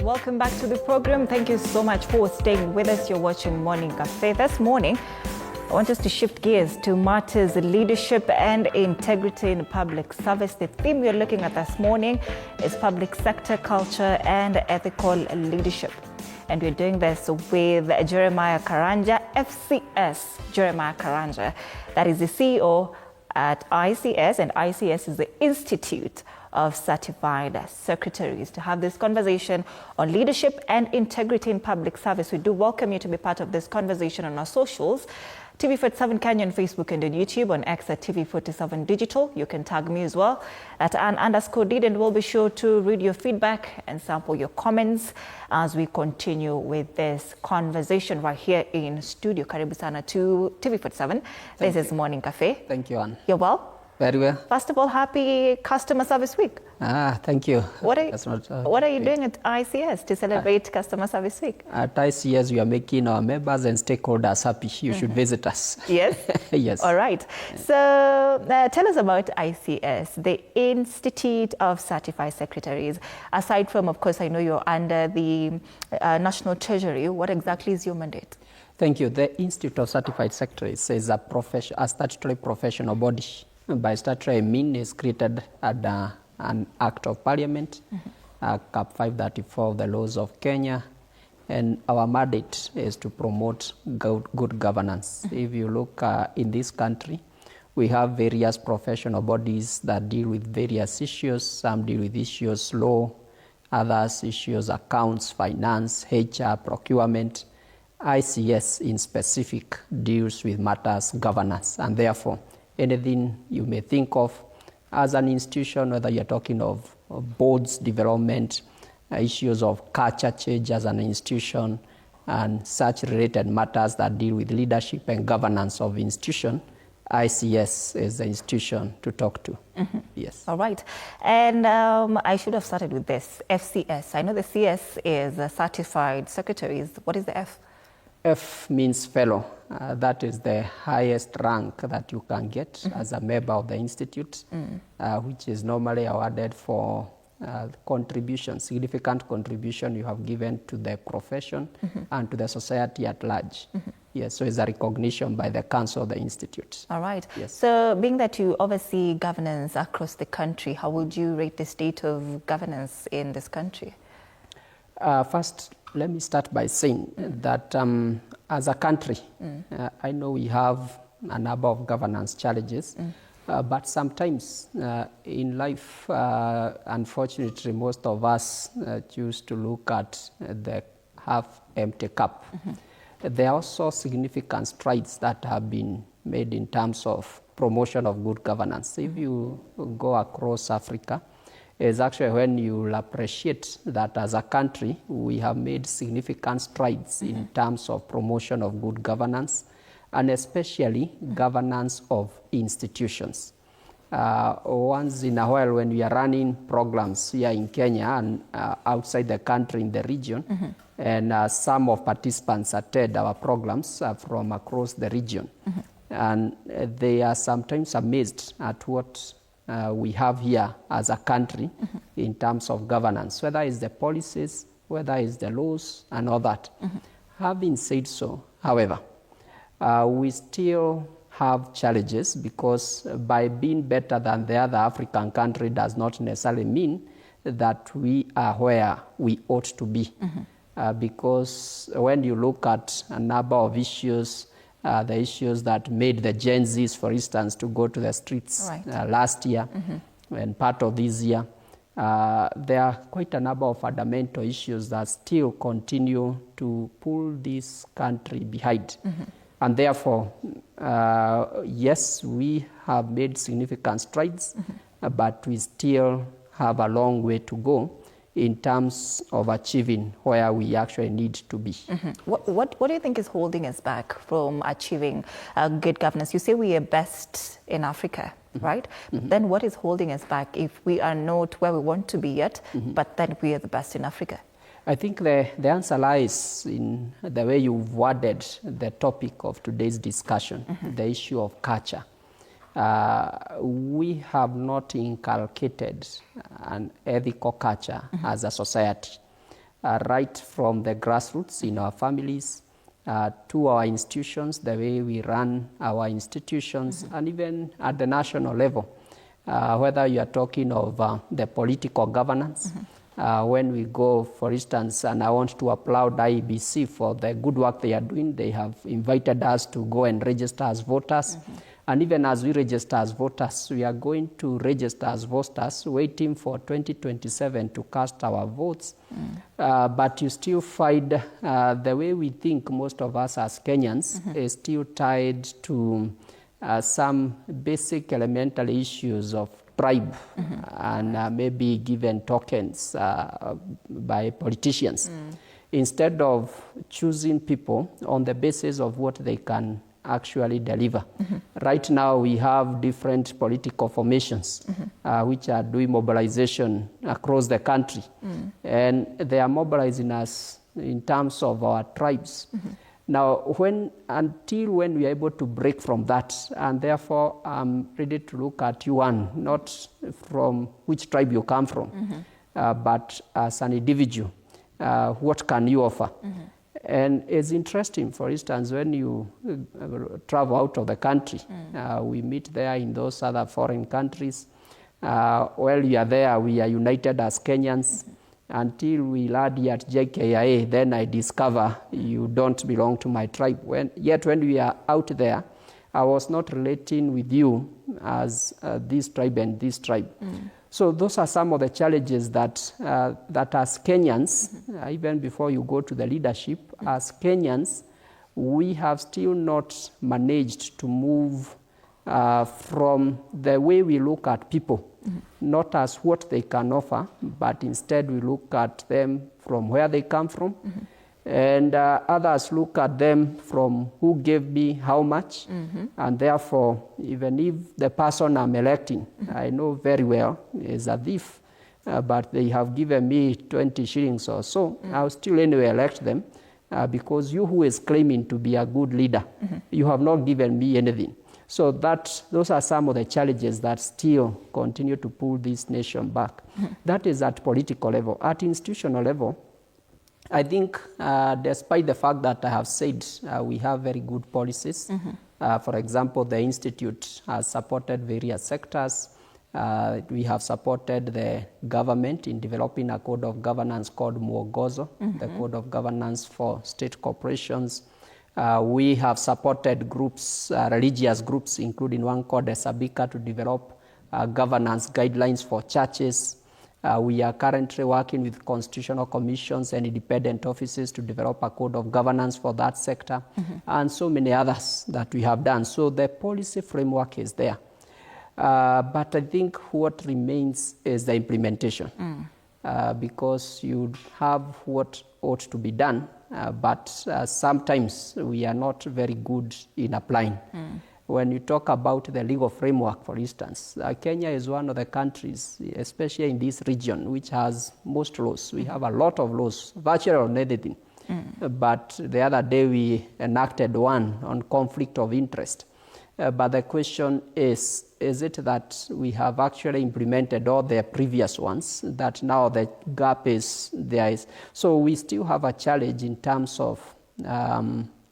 welcome back to the program. Thank you so much for staying with us. You're watching Morning Cafe. This morning, I want us to shift gears to matters leadership and integrity in public service. The theme we're looking at this morning is public sector culture and ethical leadership. And we're doing this with Jeremiah Karanja, FCS Jeremiah Karanja. That is the CEO at ICS, and ICS is the Institute of Certified Secretaries. To have this conversation on leadership and integrity in public service, we do welcome you to be part of this conversation on our socials. TV47 Kenya on Facebook and on YouTube, on X at TV47 Digital. You can tag me as well at @_did, and we'll be sure to read your feedback and sample your comments as we continue with this conversation right here in studio. Karibu sana to TV47. This is Morning Cafe. Thank you, Anne. You're well? Very well. First of all, happy Customer Service Week. Thank you. What are you doing at ICS to celebrate Customer Service Week? At ICS, we are making our members and stakeholders happy. You should visit us. Yes? Yes. All right. So tell us about ICS, the Institute of Certified Secretaries. Aside from, of course, I know you're under the National Treasury, what exactly is your mandate? Thank you. The Institute of Certified Secretaries is a statutory professional body. By statutory, I mean it's created under an Act of Parliament, Cap 534 of the laws of Kenya, and our mandate is to promote good governance. If you look in this country, we have various professional bodies that deal with various issues. Some deal with issues law, others issues accounts, finance, HR, procurement. ICS in specific deals with matters governance, and therefore anything you may think of as an institution, whether you're talking of boards development, issues of culture change as an institution, and such related matters that deal with leadership and governance of institution, ICS is the institution to talk to. Yes. All right. And I should have started with this, FCS. I know the CS is Certified Secretaries. What is the F? F means fellow. That is the highest rank that you can get as a member of the institute, which is normally awarded for contribution, significant contribution you have given to the profession and to the society at large. Yes, so it's a recognition by the council of the institute. All right. Yes. So being that you oversee governance across the country, how would you rate the state of governance in this country? First, let me start by saying that as a country, I know we have a number of governance challenges, but sometimes in life, unfortunately, most of us choose to look at the half-empty cup. There are also significant strides that have been made in terms of promotion of good governance. If you go across Africa, is actually when you will appreciate that as a country, we have made significant strides in terms of promotion of good governance, and especially governance of institutions. Once in a while, when we are running programs here in Kenya and outside the country in the region, and some of participants attend our programs from across the region, and they are sometimes amazed at what we have here as a country in terms of governance, whether it's the policies, whether it's the laws, and all that. Having said so, however, we still have challenges, because by being better than the other African country does not necessarily mean that we are where we ought to be. Because when you look at a number of issues, the issues that made the Gen Zs, for instance, to go to the streets last year and part of this year, there are quite a number of fundamental issues that still continue to pull this country behind. And therefore, yes, we have made significant strides, but we still have a long way to go in terms of achieving where we actually need to be. What do you think is holding us back from achieving good governance? You say we are best in Africa, right? Then what is holding us back if we are not where we want to be yet, but then we are the best in Africa? I think the answer lies in the way you've worded the topic of today's discussion, the issue of culture. We have not inculcated an ethical culture as a society. right from the grassroots in our families, to our institutions, the way we run our institutions, and even at the national level, whether you are talking of the political governance. When we go, for instance, and I want to applaud IEBC for the good work they are doing. They have invited us to go and register as voters. And even as we register as voters, we are going to register as voters, waiting for 2027 to cast our votes. But you still find the way we think, most of us as Kenyans, is still tied to some basic elemental issues of tribe and maybe given tokens by politicians, instead of choosing people on the basis of what they can actually deliver. Right now we have different political formations which are doing mobilization across the country, and they are mobilizing us in terms of our tribes. Now, until when we are able to break from that, and therefore I'm ready to look at you, not from which tribe you come from, but as an individual, what can you offer? And it's interesting, for instance, when you travel out of the country, we meet there in those other foreign countries. While you are there, we are united as Kenyans. Until we land here at JKIA, then I discover you don't belong to my tribe. Yet when we are out there, I was not relating with you as this tribe and this tribe. So those are some of the challenges that as Kenyans, even before you go to the leadership, as Kenyans, we have still not managed to move from the way we look at people, not as what they can offer, but instead we look at them from where they come from. And others look at them from who gave me how much. And therefore, even if the person I'm electing, I know very well is a thief, but they have given me 20 shillings or so, I'll still anyway elect them because you who is claiming to be a good leader, you have not given me anything. So those are some of the challenges that still continue to pull this nation back. That is at political level. At institutional level, I think despite the fact that I have said we have very good policies, for example, the Institute has supported various sectors. We have supported the government in developing a code of governance called Muongozo, the code of governance for state corporations. We have supported groups, religious groups, including one called Sabika, to develop governance guidelines for churches. We are currently working with constitutional commissions and independent offices to develop a code of governance for that sector, and so many others that we have done. So the policy framework is there. But I think what remains is the implementation, because you have what ought to be done, but sometimes we are not very good in applying. When you talk about the legal framework, for instance, Kenya is one of the countries, especially in this region, which has most laws. We have a lot of laws, virtually on everything. But the other day we enacted one on conflict of interest. But the question is it that we have actually implemented all the previous ones, that now the gap is there? So we still have a challenge in terms of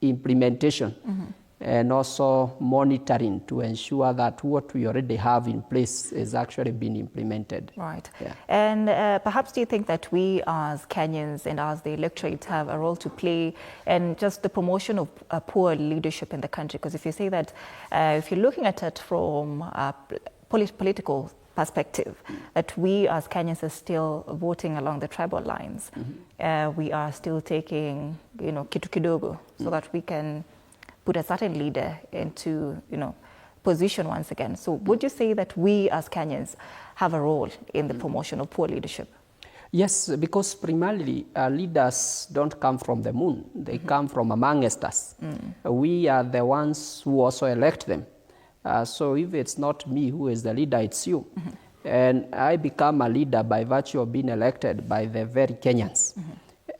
implementation. And also monitoring to ensure that what we already have in place is actually being implemented. Right. Yeah. And perhaps do you think that we as Kenyans and as the electorate have a role to play in just the promotion of poor leadership in the country? Because if you say that, if you're looking at it from a political perspective, that we as Kenyans are still voting along the tribal lines, we are still taking, kitu kidogo, so that we can put a certain leader into, position once again. So would you say that we as Kenyans have a role in the promotion of poor leadership? Yes, because primarily leaders don't come from the moon. They come from amongst us. We are the ones who also elect them. So if it's not me who is the leader, it's you. And I become a leader by virtue of being elected by the very Kenyans.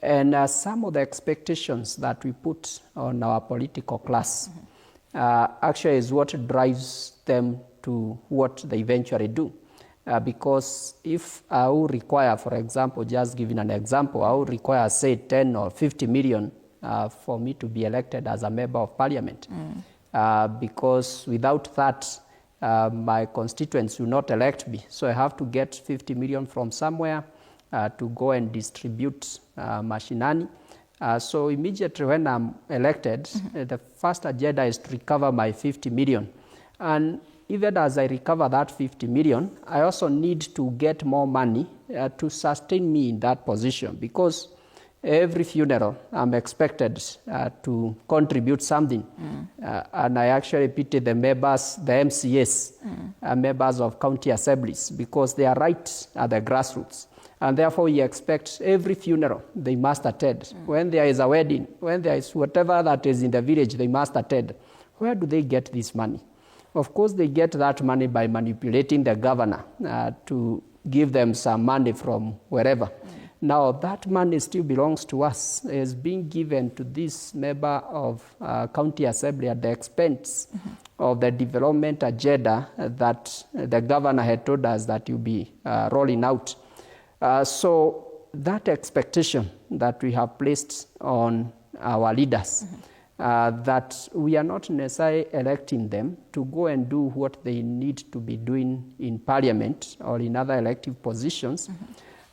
And some of the expectations that we put on our political class actually is what drives them to what they eventually do. because if I will require, for example, just giving an example, I will require, say, 10 or 50 million for me to be elected as a member of parliament. Because without that, my constituents will not elect me. So I have to get 50 million from somewhere to go and distribute mashinani. So immediately when I'm elected, the first agenda is to recover my 50 million. And even as I recover that 50 million, I also need to get more money to sustain me in that position, because every funeral I'm expected to contribute something. And I actually pity the members, the MCS, members of county assemblies, because they are right at the grassroots. And therefore we expect every funeral they must attend. When there is a wedding, when there is whatever that is in the village, they must attend. Where do they get this money? Of course, they get that money by manipulating the governor to give them some money from wherever. Now, that money still belongs to us. It is being given to this member of county assembly at the expense of the development agenda that the governor had told us that you'll be rolling out. So that expectation that we have placed on our leaders, that we are not necessarily electing them to go and do what they need to be doing in parliament or in other elective positions,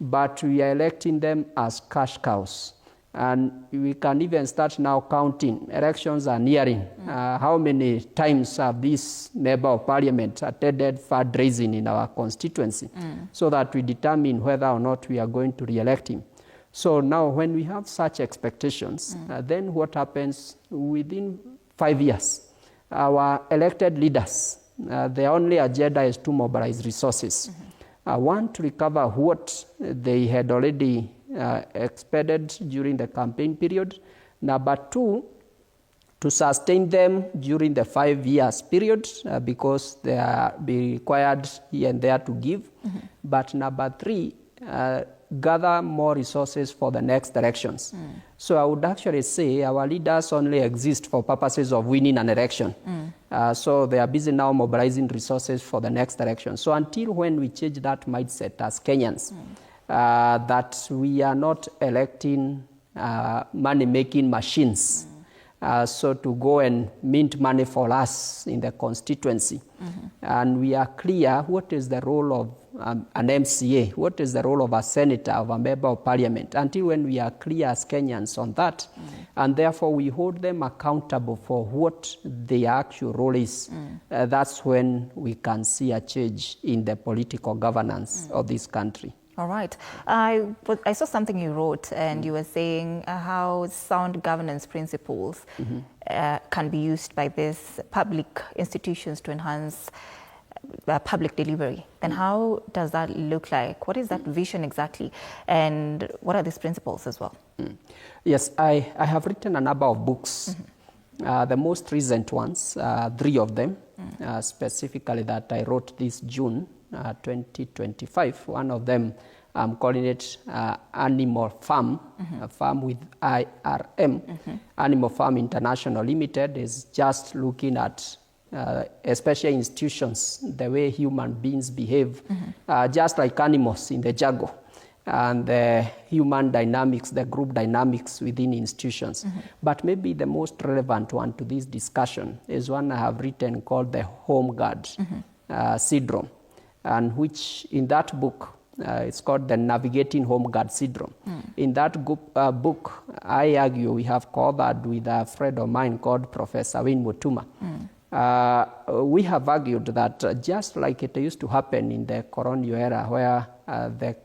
but we are electing them as cash cows. And we can even start now counting. Elections are nearing. How many times have this member of parliament attended fundraising in our constituency, so that we determine whether or not we are going to re-elect him. So now when we have such expectations, then what happens within 5 years? Our elected leaders, their only agenda is to mobilize resources. One, to recover what they had already expended during the campaign period. Number two, to sustain them during the 5 years period, because they are be required here and there to give. But number three, gather more resources for the next elections. So I would actually say our leaders only exist for purposes of winning an election. So they are busy now mobilizing resources for the next election. So until when we change that mindset as Kenyans, that we are not electing money-making machines, so to go and mint money for us in the constituency. And we are clear what is the role of an MCA, what is the role of a senator, of a member of parliament, until when we are clear as Kenyans on that. And therefore we hold them accountable for what their actual role is. That's when we can see a change in the political governance of this country. All right. I saw something you wrote, and you were saying how sound governance principles can be used by these public institutions to enhance public delivery. Then how does that look like? What is that vision exactly? And what are these principles as well? Yes, I have written a number of books. The most recent ones, 3 of them, specifically that I wrote this June 2025. One of them, I'm calling it Animal Farm, a farm with IRM. Animal Farm International Limited is just looking at especially institutions, the way human beings behave, just like animals in the jungle, and the human dynamics, the group dynamics within institutions. But maybe the most relevant one to this discussion is one I have written called the Home Guard Syndrome, and which in that book, it's called the Navigating Home Guard Syndrome. In that book, I argue we have covered with a friend of mine called Professor Wayne Mutuma. We have argued that just like it used to happen in the colonial era, where the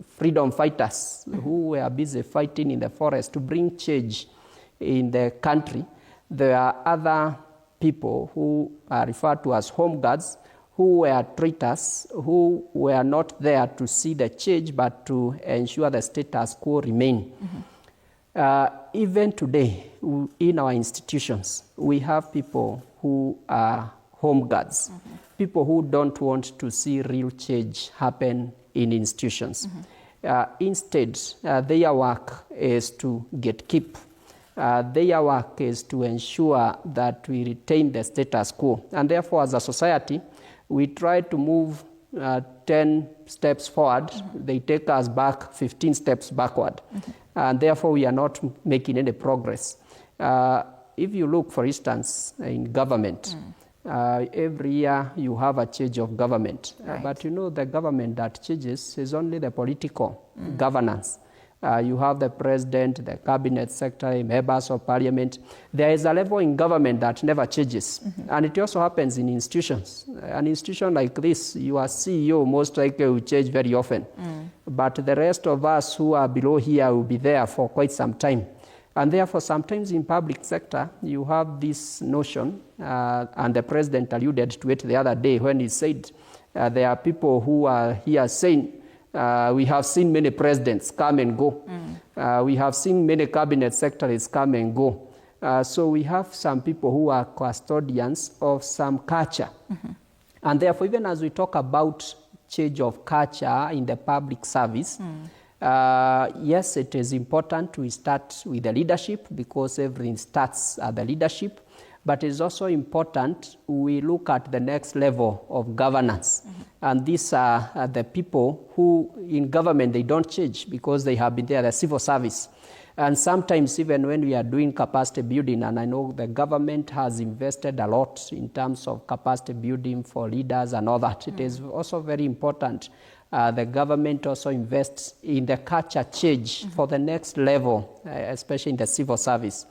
freedom fighters who were busy fighting in the forest to bring change in the country, there are other people who are referred to as home guards, who were traitors, who were not there to see the change, but to ensure the status quo remain. Even today, in our institutions, we have people who are home guards, people who don't want to see real change happen in institutions. Instead, their work is to gatekeep. Their work is to ensure that we retain the status quo. And therefore, as a society, we try to move 10 steps forward, they take us back 15 steps backward. And therefore, we are not making any progress. If you look, for instance, in government, every year you have a change of government. Right. But you know, the government that changes is only the political governance. You have the president, the cabinet secretary, members of parliament. There is a level in government that never changes. And it also happens in institutions. An institution like this, your CEO most likely will change very often. But the rest of us who are below here will be there for quite some time. And therefore, sometimes in public sector, you have this notion, and the president alluded to it the other day when he said, there are people who are here saying, we have seen many presidents come and go. We have seen many cabinet secretaries come and go. So we have some people who are custodians of some culture. And therefore, even as we talk about change of culture in the public service, yes, it is important to start with the leadership because everything starts at the leadership. But it's also important we look at the next level of governance. And these are the people who in government, they don't change because they have been there, the civil service. And sometimes even when we are doing capacity building, and I know the government has invested a lot in terms of capacity building for leaders and all that, it is also very important. The government also invests in the culture change for the next level, especially in the civil service.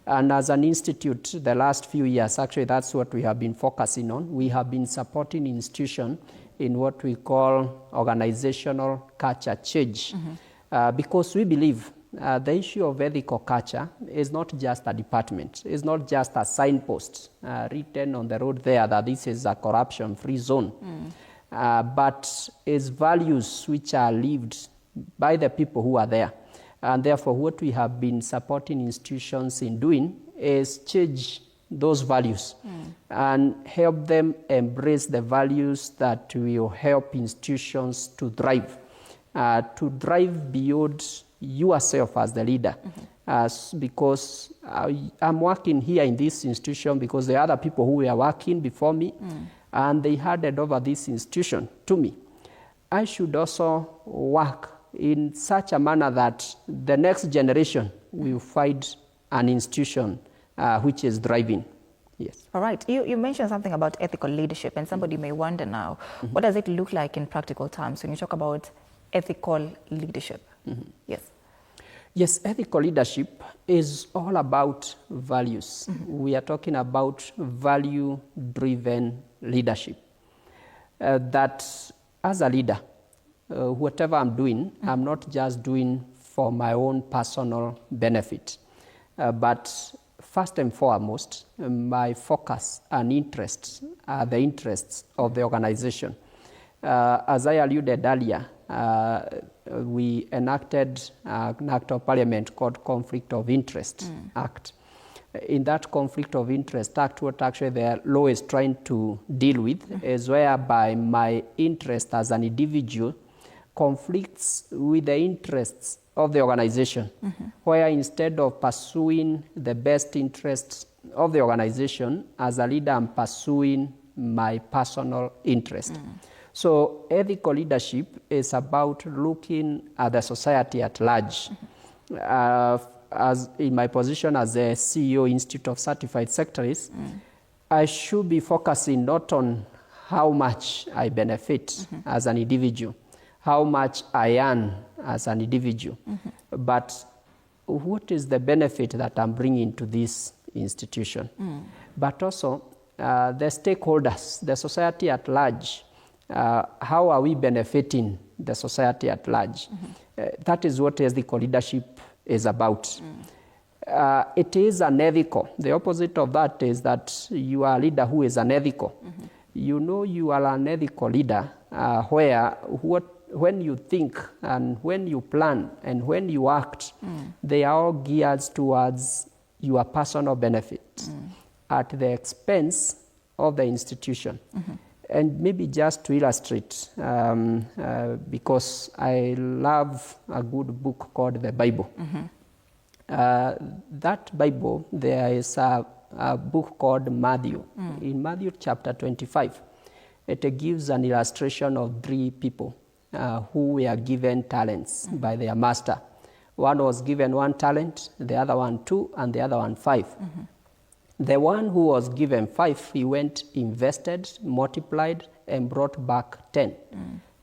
And as an institute, the last few years, actually that's what we have been focusing on. We have been supporting institutions in what we call organizational culture change. Because we believe the issue of ethical culture is not just a department. It's not just a signpost written on the road there that this is a corruption-free zone. But it's values which are lived by the people who are there. And therefore, what we have been supporting institutions in doing is change those values and help them embrace the values that will help institutions to thrive beyond yourself as the leader. Because I'm working here in this institution because there are other people who were working before me, and they handed over this institution to me. I should also work in such a manner that the next generation will find an institution which is thriving. Yes. All right. You mentioned something about ethical leadership, and somebody may wonder now, what does it look like in practical terms when you talk about ethical leadership? Yes. Yes, ethical leadership is all about values. We are talking about value-driven leadership. That as a leader, whatever I'm doing, I'm not just doing for my own personal benefit. But first and foremost, my focus and interests are the interests of the organization. As I alluded earlier, we enacted an act of parliament called Conflict of Interest Act. In that Conflict of Interest Act, what actually the law is trying to deal with is whereby my interest as an individual conflicts with the interests of the organization, where instead of pursuing the best interests of the organization, as a leader, I'm pursuing my personal interest. So ethical leadership is about looking at the society at large. As in my position as a CEO Institute of Certified Secretaries, I should be focusing not on how much I benefit as an individual, how much I earn as an individual, but what is the benefit that I'm bringing to this institution. But also the stakeholders, the society at large. How are we benefiting the society at large? That is what ethical leadership is about. It is unethical. The opposite of that is that you are a leader who is unethical. You know you are an ethical leader when you think and when you plan and when you act, they are all geared towards your personal benefit at the expense of the institution. And maybe just to illustrate, because I love a good book called the Bible. That Bible, there is a book called Matthew. In Matthew chapter 25, it gives an illustration of three people who were given talents by their master. One was given 1 talent, the other one 2, and the other one 5. The one who was given 5, he went, invested, multiplied, and brought back 10.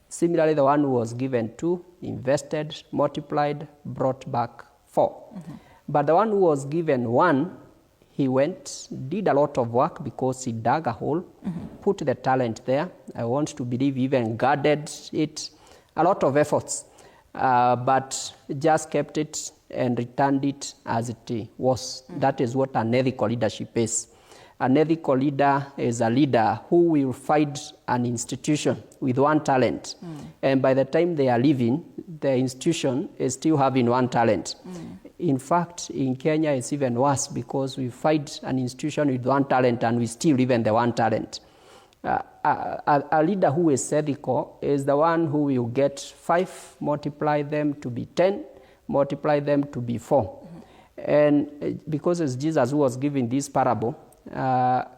Similarly, the one who was given 2, invested, multiplied, brought back 4. But the one who was given 1, he went, did a lot of work because he dug a hole, put the talent there. I want to believe even guarded it, a lot of efforts, but just kept it and returned it as it was. That is what an ethical leadership is. An ethical leader is a leader who will find an institution with 1 talent. And by the time they are leaving, the institution is still having 1 talent. In fact, in Kenya, it's even worse because we find an institution with 1 talent and we still live in the 1 talent. A leader who is ethical is the one who will get 5, multiply them to be 10, multiply them to be 4. And because it's Jesus who was giving this parable,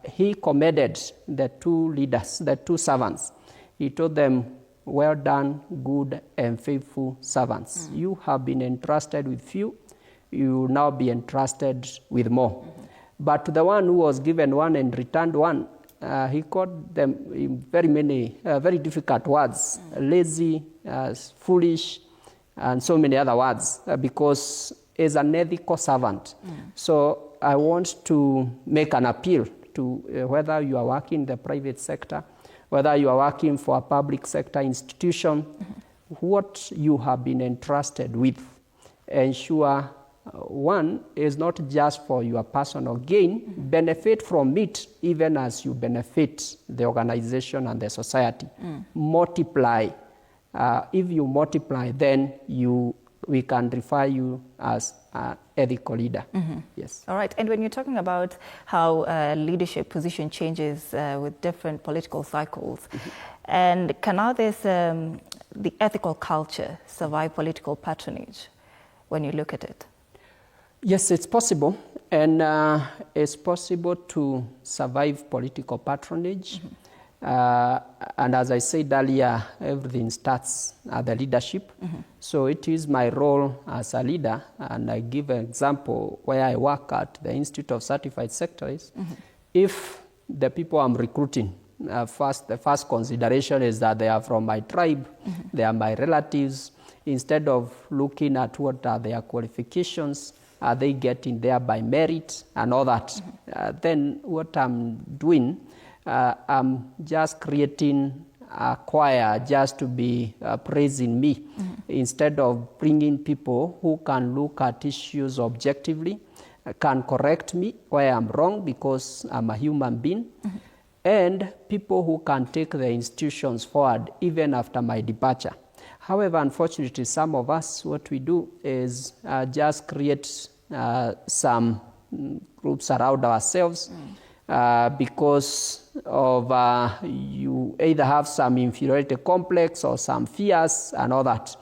he commended the 2 leaders, the 2 servants. He told them, well done, good and faithful servants. You have been entrusted with few, you will now be entrusted with more. But to the one who was given 1 and returned 1, he called them in very difficult words, lazy, foolish, and so many other words, because he's an ethical servant. So I want to make an appeal to whether you are working in the private sector, whether you are working for a public sector institution, what you have been entrusted with, ensure one is not just for your personal gain, benefit from it even as you benefit the organization and the society. Multiply. If you multiply, then we can refer you as an ethical leader. Yes. All right. And when you're talking about how leadership position changes with different political cycles, and can now this the ethical culture survive political patronage when you look at it? Yes, it's possible, and it's possible to survive political patronage. And as I said earlier, everything starts at the leadership. So it is my role as a leader, and I give an example where I work at the Institute of Certified Secretaries. If the people I'm recruiting, the first consideration is that they are from my tribe, they are my relatives. Instead of looking at what are their qualifications, are they getting there by merit and all that, then what I'm doing, I'm just creating a choir just to be praising me, instead of bringing people who can look at issues objectively, can correct me where I'm wrong because I'm a human being, and people who can take the institutions forward even after my departure. However, unfortunately, some of us, what we do is just create some groups around ourselves because of you either have some inferiority complex or some fears and all that.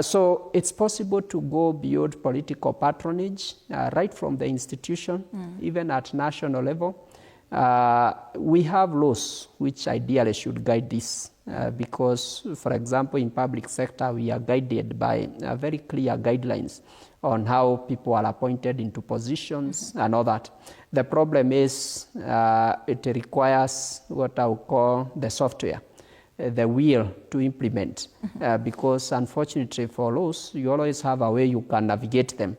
So it's possible to go beyond political patronage right from the institution, even at national level. We have laws which ideally should guide this because, for example, in public sector, we are guided by very clear guidelines on how people are appointed into positions and all that. The problem is it requires what I would call the software, the will to implement, because unfortunately for laws, you always have a way you can navigate them.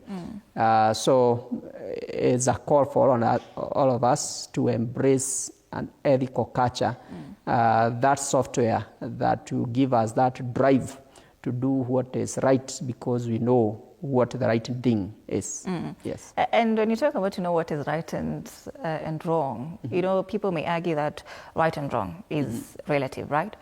So it's a call for all of us to embrace an ethical culture, that software that will give us that drive to do what is right because we know what the right thing is. Yes. And when you talk about what is right and wrong, people may argue that right and wrong is relative, right?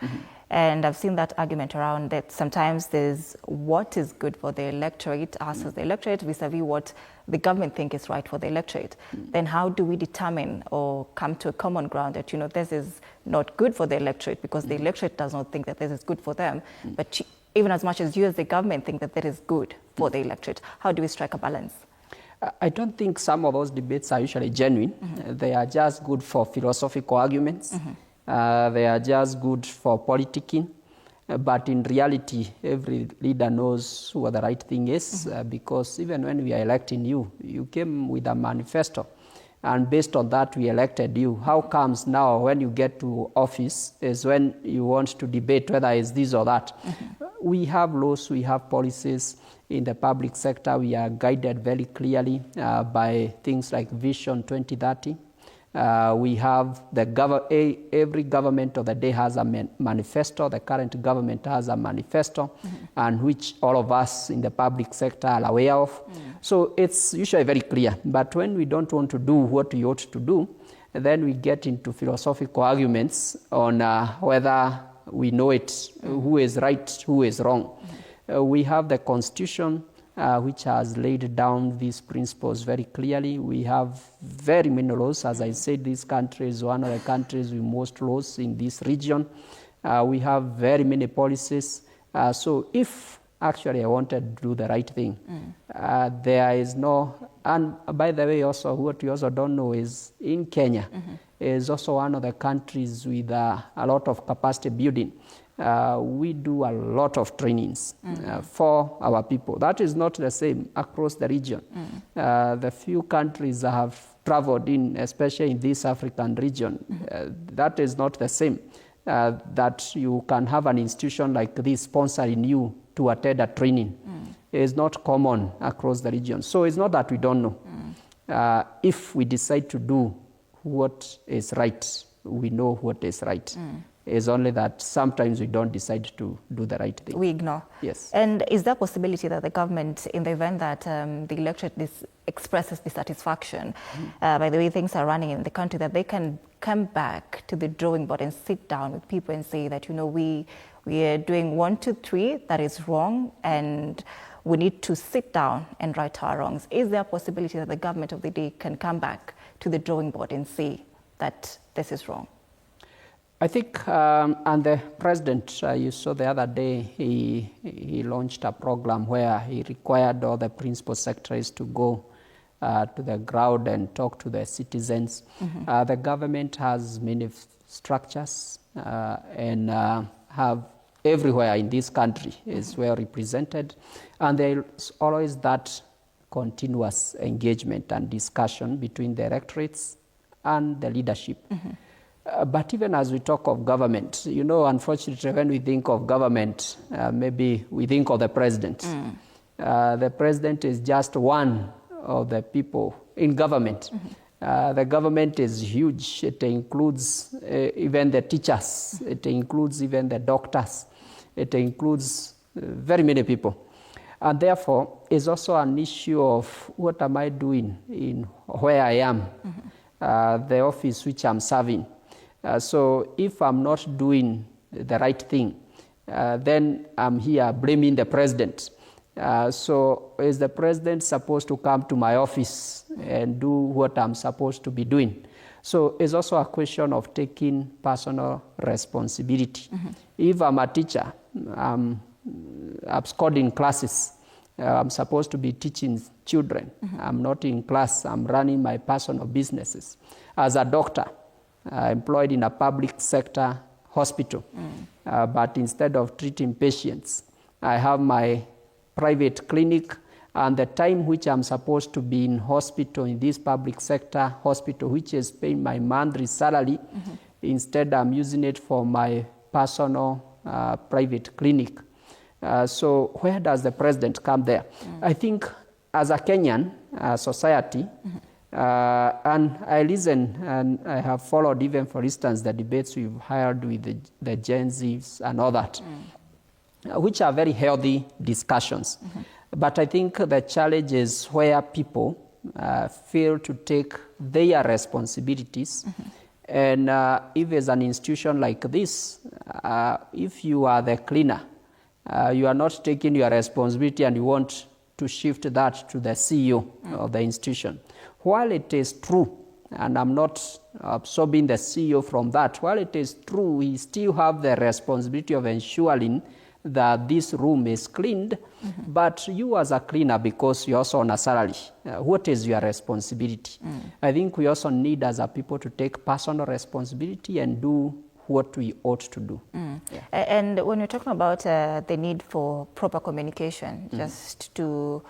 And I've seen that argument around that sometimes there's what is good for the electorate, us as the electorate, vis-a-vis what the government think is right for the electorate. Then how do we determine or come to a common ground that, this is not good for the electorate because the electorate does not think that this is good for them, but even as much as you as the government think that that is good for the electorate? How do we strike a balance? I don't think some of those debates are usually genuine. They are just good for philosophical arguments. They are just good for politicking. But in reality, every leader knows what the right thing is, because even when we are electing you, you came with a manifesto. And based on that, we elected you. How comes now when you get to office is when you want to debate whether it's this or that? We have laws, we have policies. In the public sector, we are guided very clearly by things like Vision 2030. We have every government of the day has a manifesto. The current government has a manifesto, and which all of us in the public sector are aware of. So it's usually very clear. But when we don't want to do what we ought to do, then we get into philosophical arguments on whether we know it, who is right, who is wrong. We have the Constitution, which has laid down these principles very clearly. We have very many laws. As I said, this country is one of the countries with most laws in this region. We have very many policies. So if actually I wanted to do the right thing, there is no... And by the way, also, what we also don't know is in Kenya is also one of the countries with a lot of capacity building. We do a lot of trainings for our people. That is not the same across the region. The few countries I have traveled in, especially in this African region, that is not the same. That you can have an institution like this sponsoring you to attend a training. Is not common across the region. So it's not that we don't know. If we decide to do what is right, we know what is right. It's only that sometimes we don't decide to do the right thing. We ignore. Yes. And is there a possibility that the government, in the event that the electorate expresses dissatisfaction by the way things are running in the country, that they can come back to the drawing board and sit down with people and say that, you know, we are doing 1, 2, 3, that is wrong, and we need to sit down and right our wrongs? Is there a possibility that the government of the day can come back to the drawing board and say that this is wrong? I think, and the president, you saw the other day, he launched a program where he required all the principal secretaries to go to the ground and talk to the citizens. The government has many structures and have everywhere in this country is well represented, and there's always that continuous engagement and discussion between the electorates and the leadership. But even as we talk of government, you know, unfortunately, when we think of government, maybe we think of the president. The president is just one of the people in government. The government is huge. It includes even the teachers. It includes even the doctors. It includes very many people. And therefore, it's also an issue of what am I doing in where I am, the office which I'm serving. So if I'm not doing the right thing, then I'm here blaming the president. So is the president supposed to come to my office and do what I'm supposed to be doing? So it's also a question of taking personal responsibility. If I'm a teacher, I'm absconding classes. I'm supposed to be teaching children. I'm not in class. I'm running my personal businesses. As a doctor, employed in a public sector hospital, but instead of treating patients, I have my private clinic, and the time which I'm supposed to be in hospital, in this public sector hospital, which is paying my monthly salary, instead I'm using it for my personal private clinic. So where does the president come there? I think as a Kenyan society, and I listen and I have followed even, for instance, the debates we've had with the Gen Zs and all that, which are very healthy discussions. But I think the challenge is where people fail to take their responsibilities. And if there's an institution like this, if you are the cleaner, you are not taking your responsibility and you want to shift that to the CEO of the institution. While it is true, and I'm not absorbing the CEO from that, while it is true, we still have the responsibility of ensuring that this room is cleaned, but you as a cleaner, because you're also on a salary, what is your responsibility? I think we also need as a people to take personal responsibility and do what we ought to do. Yeah. And when you're talking about the need for proper communication, just to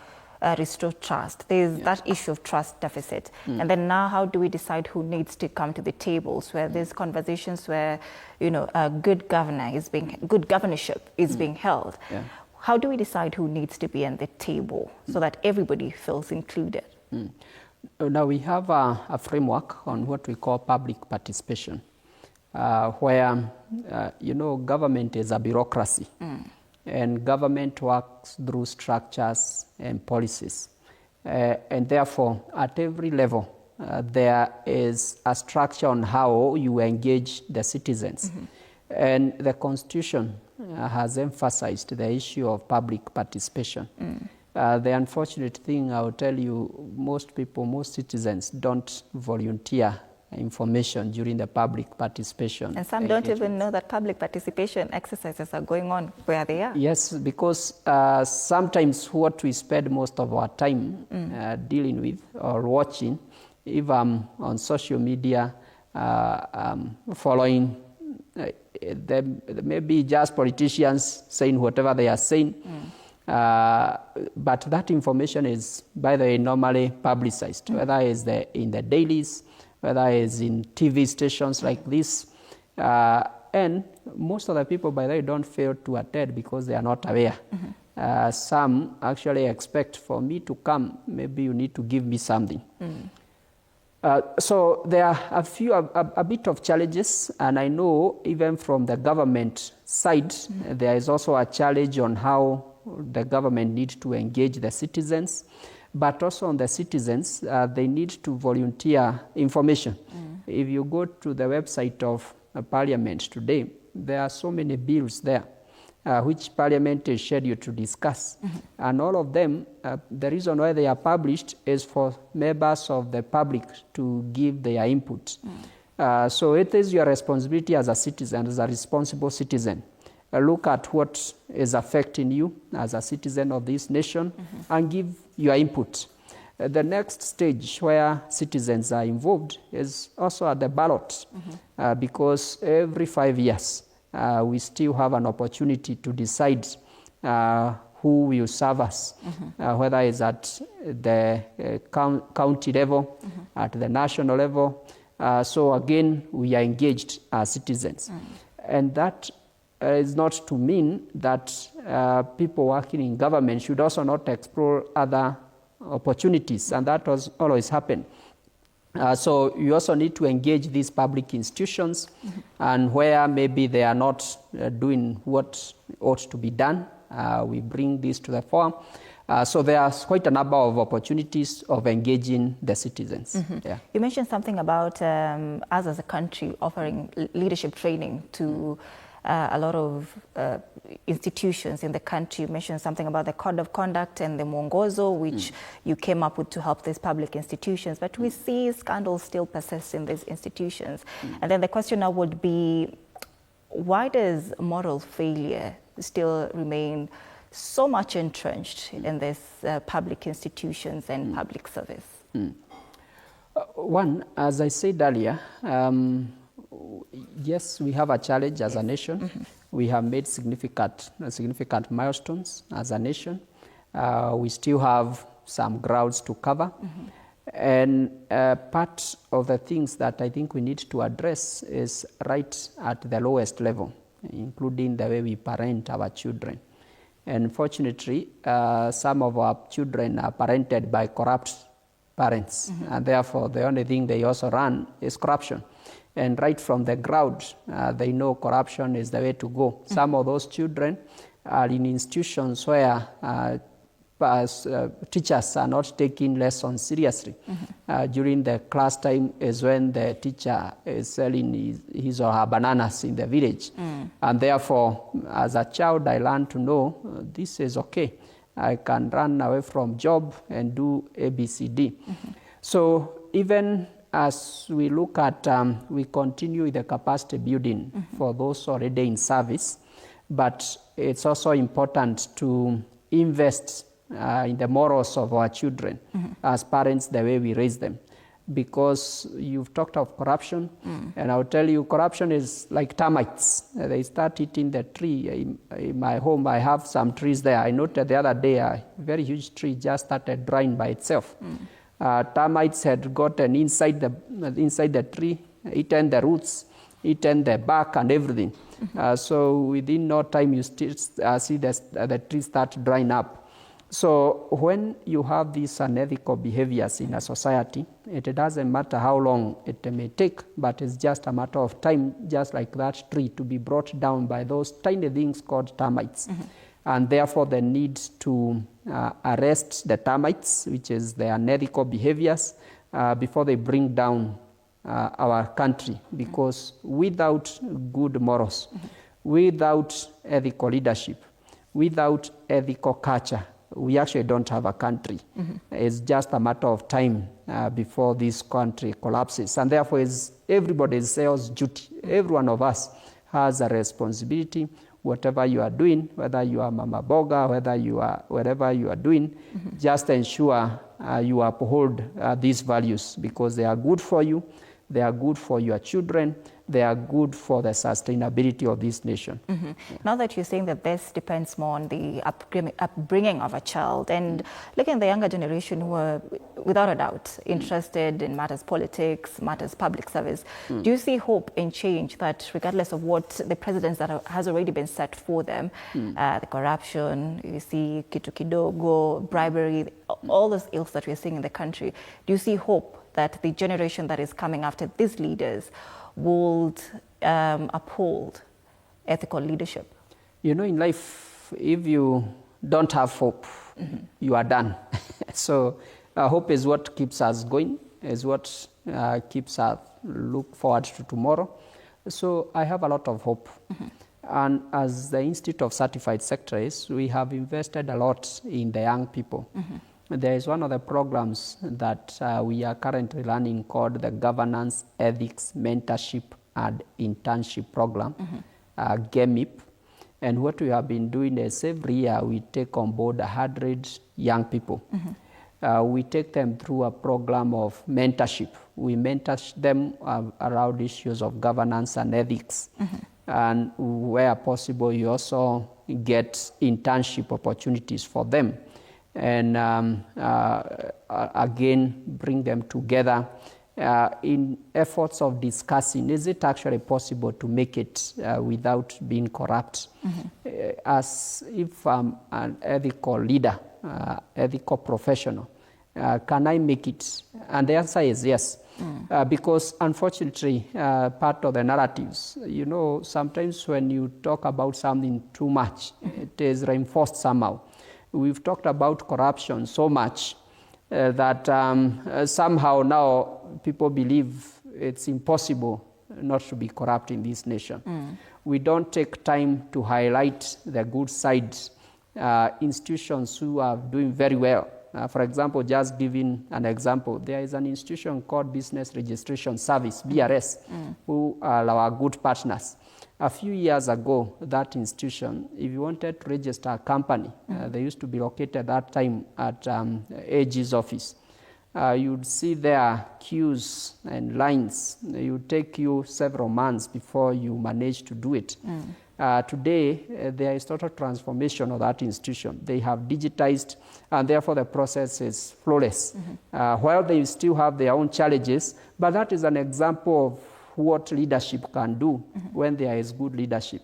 restore trust, there's that issue of trust deficit. And then now, how do we decide who needs to come to the tables where there's conversations where, you know, good governorship is being held? Yeah. How do we decide who needs to be at the table so that everybody feels included? Now we have a framework on what we call public participation, where, you know, government is a bureaucracy. And government works through structures and policies. And therefore, at every level, there is a structure on how you engage the citizens. And the Constitution has emphasized the issue of public participation. The unfortunate thing, I will tell you, most citizens don't volunteer information during the public participation. And some don't even know that public participation exercises are going on where they are. Yes, because sometimes what we spend most of our time dealing with or watching, if I'm on social media, following maybe just politicians saying whatever they are saying, but that information is, by the way, normally publicized, whether it's in the dailies, whether it's in TV stations like this. And most of the people, by the way, don't fail to attend because they are not aware. Some actually expect for me to come, maybe you need to give me something. So there are a bit of challenges, and I know even from the government side, there is also a challenge on how the government needs to engage the citizens. But also on the citizens, they need to volunteer information. If you go to the website of Parliament today, there are so many bills there, which Parliament is scheduled to discuss. And all of them, the reason why they are published is for members of the public to give their input. So it is your responsibility as a citizen, as a responsible citizen. Look at what is affecting you as a citizen of this nation and give your input. The next stage where citizens are involved is also at the ballot, because every 5 years we still have an opportunity to decide who will serve us, whether it's at the county level, at the national level. So again, we are engaged as citizens. And that is not to mean that people working in government should also not explore other opportunities, and that was always happen. So you also need to engage these public institutions, and where maybe they are not doing what ought to be done, we bring this to the fore. So there's quite a number of opportunities of engaging the citizens. Yeah. You mentioned something about us as a country offering leadership training to a lot of institutions in the country. You mentioned something about the Code of Conduct and the Mwongozo, which you came up with to help these public institutions. But we see scandals still persist in these institutions. And then the question now would be, why does moral failure still remain so much entrenched in these public institutions and public service? One, as I said earlier, yes, we have a challenge as a nation. We have made significant milestones as a nation. We still have some grounds to cover. And part of the things that I think we need to address is right at the lowest level, including the way we parent our children. And fortunately, some of our children are parented by corrupt parents, and therefore the only thing they also run is corruption. And right from the ground, they know corruption is the way to go. Some of those children are in institutions where teachers are not taking lessons seriously. During the class time is when the teacher is selling his or her bananas in the village. And therefore, as a child, I learned to know this is okay. I can run away from job and do ABCD. So even as we look at, we continue with the capacity building for those already in service, but it's also important to invest in the morals of our children as parents, the way we raise them. because you've talked of corruption, and I'll tell you, corruption is like termites. They start eating the tree. In my home, I have some trees there. I noted the other day a very huge tree just started drying by itself. Termites had gotten inside the tree, eaten the roots, eaten the bark and everything. So within no time, you still see the tree start drying up. So when you have these unethical behaviors in a society, it doesn't matter how long it may take, but it's just a matter of time, just like that tree, to be brought down by those tiny things called termites. And therefore the need to arrest the termites, which is the unethical behaviors, before they bring down our country. Because without good morals, without ethical leadership, without ethical culture, we actually don't have a country. It's just a matter of time before this country collapses. And therefore, it's everybody's duty. Every one of us has a responsibility. Whatever you are doing, whether you are Mama Boga, whatever you are doing, just ensure you uphold these values, because they are good for you, they are good for your children, they are good for the sustainability of this nation. Now that you're saying that this depends more on the upbringing of a child, and looking at the younger generation who are, without a doubt, interested in matters politics, matters public service, do you see hope in change, that regardless of what the precedents that has already been set for them, the corruption, you see kitu kidogo, bribery, all those ills that we're seeing in the country, do you see hope that the generation that is coming after these leaders would uphold ethical leadership? You know, in life, if you don't have hope, you are done. So hope is what keeps us going, is what keeps us look forward to tomorrow. So I have a lot of hope. And as the Institute of Certified Secretaries, we have invested a lot in the young people. There is one of the programs that we are currently running called the Governance, Ethics, Mentorship and Internship Program, GEMIP. And what we have been doing is every year we take on board 100 young people. We take them through a program of mentorship. We mentor them around issues of governance and ethics. And where possible, you also get internship opportunities for them. And again, bring them together in efforts of discussing, is it actually possible to make it without being corrupt? As if I'm an ethical leader, ethical professional, can I make it? And the answer is yes. Because unfortunately, part of the narratives, you know, sometimes when you talk about something too much, it is reinforced somehow. We've talked about corruption so much that somehow now people believe it's impossible not to be corrupt in this nation. We don't take time to highlight the good sides. Institutions who are doing very well. For example, just giving an example, there is an institution called Business Registration Service, BRS, who are our good partners. A few years ago, that institution, if you wanted to register a company, they used to be located at that time at AG's office. You'd see there queues and lines. It would take you several months before you manage to do it. Today, there is total transformation of that institution. They have digitized, and therefore the process is flawless. While they still have their own challenges, but that is an example of what leadership can do when there is good leadership.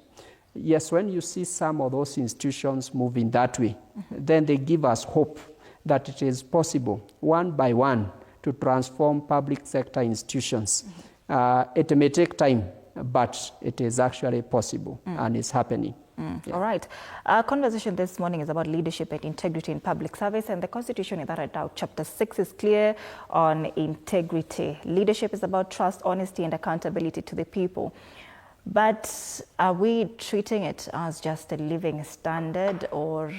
Yes, when you see some of those institutions moving that way, then they give us hope that it is possible, one by one, to transform public sector institutions. It may take time, but it is actually possible, and it's happening. Yeah. All right. Our conversation this morning is about leadership and integrity in public service, and the Constitution, without a doubt, Chapter 6 is clear on integrity. Leadership is about trust, honesty, and accountability to the people. But are we treating it as just a living standard, or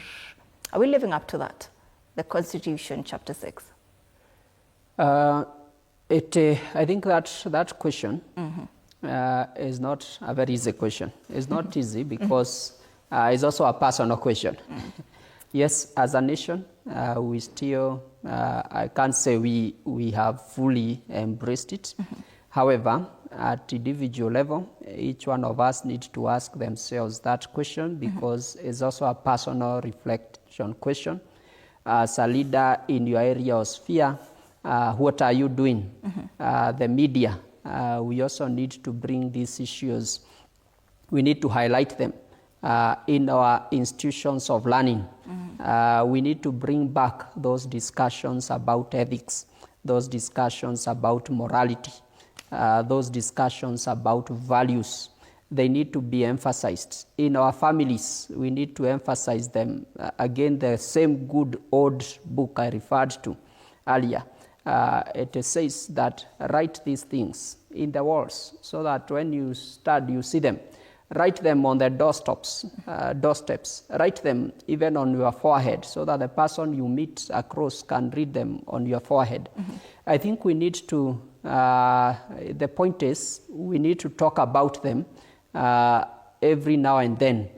are we living up to that, the Constitution, Chapter 6? I think that question is not a very easy question. It's not easy because it's also a personal question. Yes, as a nation, we still, I can't say we have fully embraced it. However, at individual level, each one of us needs to ask themselves that question, because it's also a personal reflection question. As a leader in your area of sphere, what are you doing? The media, we also need to bring these issues. We need to highlight them in our institutions of learning. We need to bring back those discussions about ethics, those discussions about morality, those discussions about values. They need to be emphasized. In our families, we need to emphasize them. Again, the same good old book I referred to earlier, it says that write these things in the walls, so that when you start, you see them. Write them on the doorsteps. Write them even on your forehead, so that the person you meet across can read them on your forehead. I think we need to, the point is, we need to talk about them every now and then.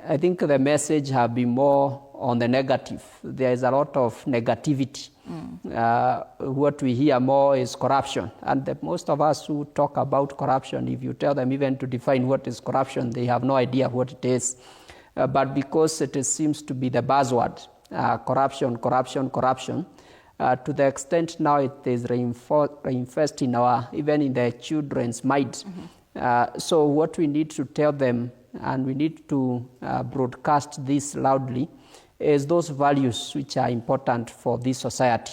I think the message have been more on the negative. There is a lot of negativity. What we hear more is corruption. And most of us who talk about corruption, if you tell them even to define what is corruption, they have no idea what it is. But because it seems to be the buzzword, corruption, to the extent now it is reinforced in our, even in the children's mind. So what we need to tell them, and we need to broadcast this loudly, is those values which are important for this society.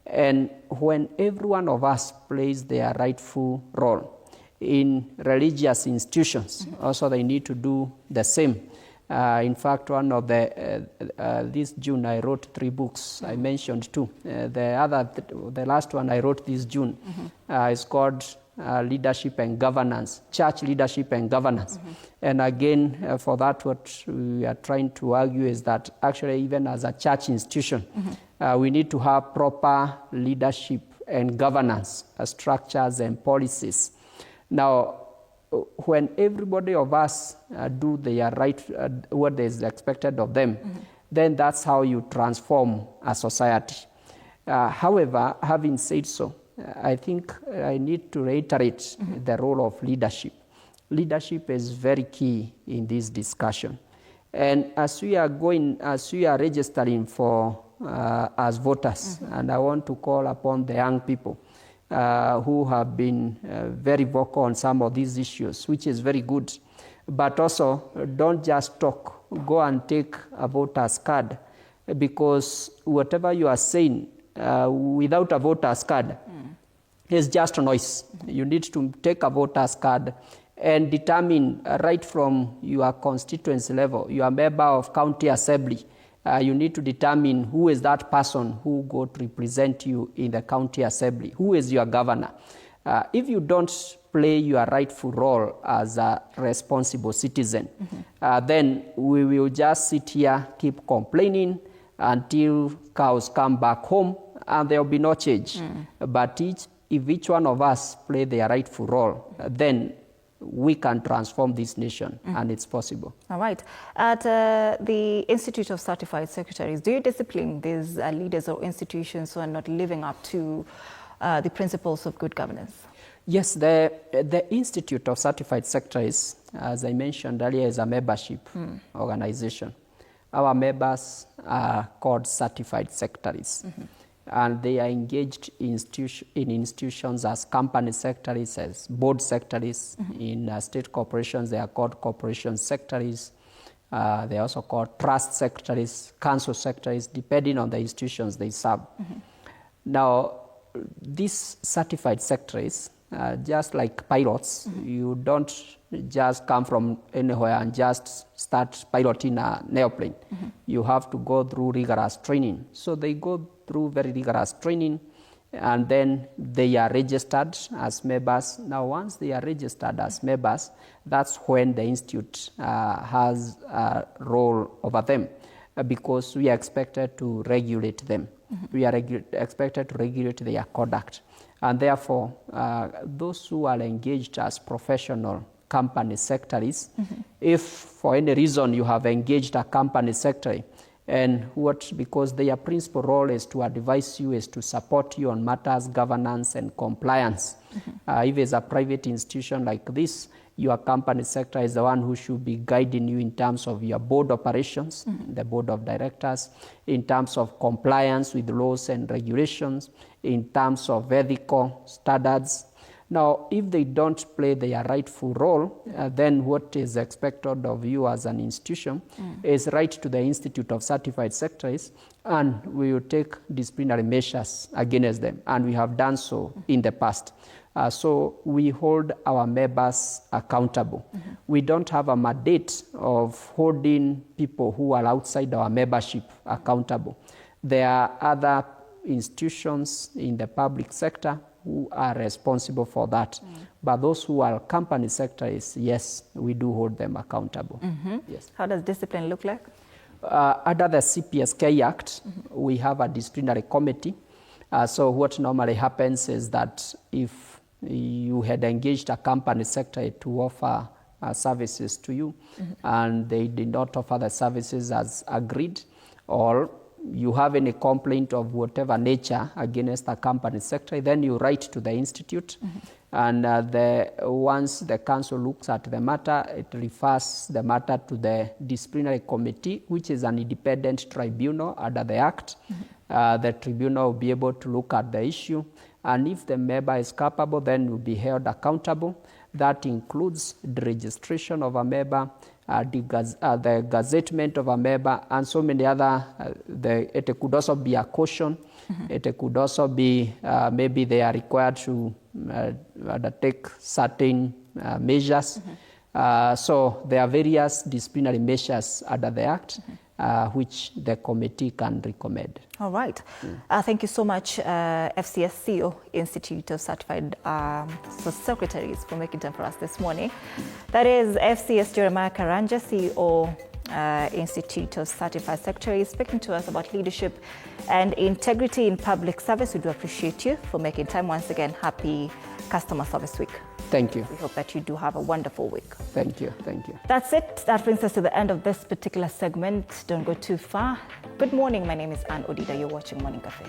And when every one of us plays their rightful role in religious institutions, also they need to do the same. In fact, one of this June I wrote 3 books. I mentioned 2. The last one I wrote this June is called Leadership and Governance, Church Leadership and Governance. And again, for that, what we are trying to argue is that actually, even as a church institution, we need to have proper leadership and governance structures and policies. Now, when everybody of us do their right, what is expected of them, then that's how you transform a society. However, having said so, I think I need to reiterate the role of leadership. Leadership is very key in this discussion. And as we are registering for as voters, and I want to call upon the young people who have been very vocal on some of these issues, which is very good. But also, don't just talk. Go and take a voter's card, because whatever you are saying without a voter's card is just noise. You need to take a voter's card and determine right from your constituency level, your member of county assembly, you need to determine who is that person who go to represent you in the county assembly, who is your governor. If you don't play your rightful role as a responsible citizen, then we will just sit here, keep complaining until cows come back home, and there will be no change. But if each one of us play their rightful role, then we can transform this nation, and it's possible. All right. At the Institute of Certified Secretaries, do you discipline these leaders or institutions who are not living up to the principles of good governance? Yes, the Institute of Certified Secretaries, as I mentioned earlier, is a membership organization. Our members are called certified secretaries. And they are engaged in institutions as company secretaries, as board secretaries. In state corporations, they are called corporation secretaries. They are also called trust secretaries, council secretaries, depending on the institutions they serve. Now, these certified secretaries, just like pilots, you don't just come from anywhere and just start piloting an airplane. You have to go through rigorous training. So they go through very rigorous training, and then they are registered as members. Now, once they are registered as members, that's when the institute has a role over them, because we are expected to regulate them. We are expected to regulate their conduct. And therefore, those who are engaged as professional company secretaries, if for any reason you have engaged a company secretary And because their principal role is to advise you, is to support you on matters, governance and compliance. If it's a private institution like this, your company sector is the one who should be guiding you in terms of your board operations, the board of directors, in terms of compliance with laws and regulations, in terms of ethical standards. Now, if they don't play their rightful role, then what is expected of you as an institution is write to the Institute of Certified Secretaries, and we will take disciplinary measures against them, and we have done so in the past. So we hold our members accountable. We don't have a mandate of holding people who are outside our membership accountable. There are other institutions in the public sector who are responsible for that. But those who are company sectors, yes, we do hold them accountable. Yes. How does discipline look like? Under the CPSK Act, we have a disciplinary committee. So what normally happens is that if you had engaged a company secretary to offer services to you, and they did not offer the services as agreed, or you have any complaint of whatever nature against a company secretary, then you write to the institute, and once the council looks at the matter, it refers the matter to the disciplinary committee, which is an independent tribunal under the Act. The tribunal will be able to look at the issue, and if the member is culpable, then will be held accountable. That includes the registration of a member, the gazettement of a member, and so many other. It could also be a caution. It could also be maybe they are required to undertake certain measures. So there are various disciplinary measures under the Act, which the committee can recommend. All right. Thank you so much, FCS CEO, Institute of Certified Secretaries, for making time for us this morning. That is FCS Jeremiah Karanja, CEO, Institute of Certified Secretaries, speaking to us about leadership and integrity in public service. We do appreciate you for making time. Once again, happy Customer Service Week. Thank you. We hope that you do have a wonderful week. Thank you. Thank you. That's it. That brings us to the end of this particular segment. Don't go too far. Good morning. My name is Ann Odida. You're watching Morning Cafe.